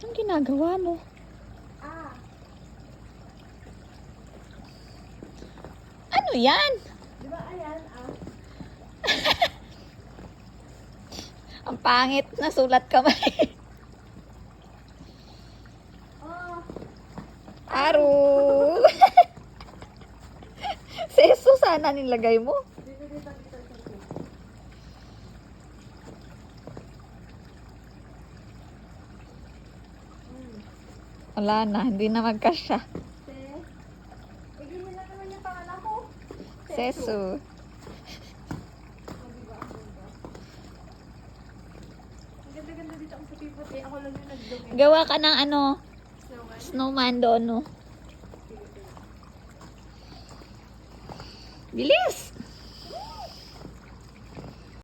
Anong ginagawa mo? Ano yan? Di ba ayan, Ang pangit na sulat kamay. Oh, Aru! Seso sana nilagay mo. dito. Wala na, hindi na magkasya. Ganyan lang naman yung pangalan ko. Seso. Ang ganda-ganda dito ang puti-puti. Ako lang yung nag-dumi. Gawa ka ng ano, Snowman. snowman doon, no? Bilis!